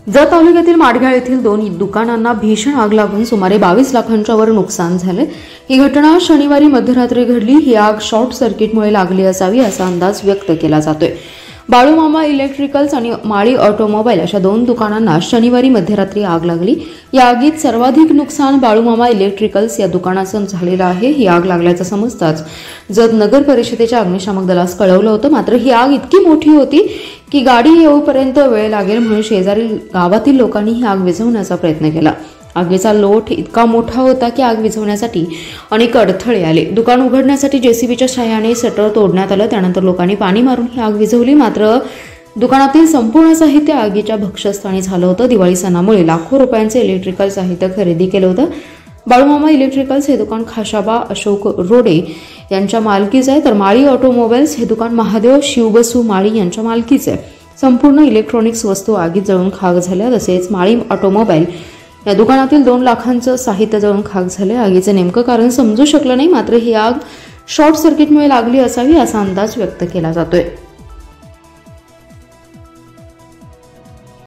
जत तालुक्यातील माडगाळ येथील 2 दुकानांना भीषण आग लागून सुमारे 22 लाखांच्या वर नुकसान झाले। ही घटना शनिवारी मध्यरात्री घडली। ही आग शॉर्ट सर्किटमुळे लागली असावी असा अंदाज व्यक्त केला जातोय। बाळूमामा इलेक्ट्रिकल्स आणि माळी ऑटोमोबाईल अशा 2 दुकानांना शनिवारी मध्यरात्री आग लागली। या आगीत सर्वाधिक नुकसान बाळूमामा इलेक्ट्रिकल्स या दुकानाचं झालेलं आहे। ही आग लागल्याचं समजताच जत नगर परिषदेच्या अग्निशामक दलास कळवलं होतं, मात्र ही आग इतकी मोठी होती की गाडी येऊपर्यंत वेळ लागेल म्हणून शेजारील गावातील लोकांनी ही आग विझवण्याचा प्रयत्न केला। आगीचा लोट इतका मोठा होता की आग विझवण्यासाठी अनेक अडथळे आले। दुकान उघडण्यासाठी जेसीबीच्या सहाय्याने शटर तोडण्यात आलं। त्यानंतर लोकांनी पाणी मारून ही आग विझवली, मात्र दुकानातील संपूर्ण साहित्य आगीच्या भक्षस्थानी झालं होतं। दिवाळी सणामुळे लाखो रुपयांचे इलेक्ट्रिकल साहित्य खरेदी केलं होतं। बाळूमामा इलेक्ट्रिकल्स हे दुकान खाशाबा अशोक रोडे यांच्या मालकीचं आहे, तर माळी ऑटोमोबाईल्स हे दुकान महादेव शिवबसू माळी यांच्या मालकीचं आहे। संपूर्ण इलेक्ट्रॉनिक्स वस्तू आगीत जळून खाक झाल्या। तसेच माळी ऑटोमोबाईल या दुकानातील 2 लाखांचं साहित्य जळून खाक झाले। आगीचे नेमकं कारण समजू शकलं नाही, मात्र ही आग शॉर्ट सर्किटमुळे लागली असावी असा अंदाज व्यक्त केला जातोय।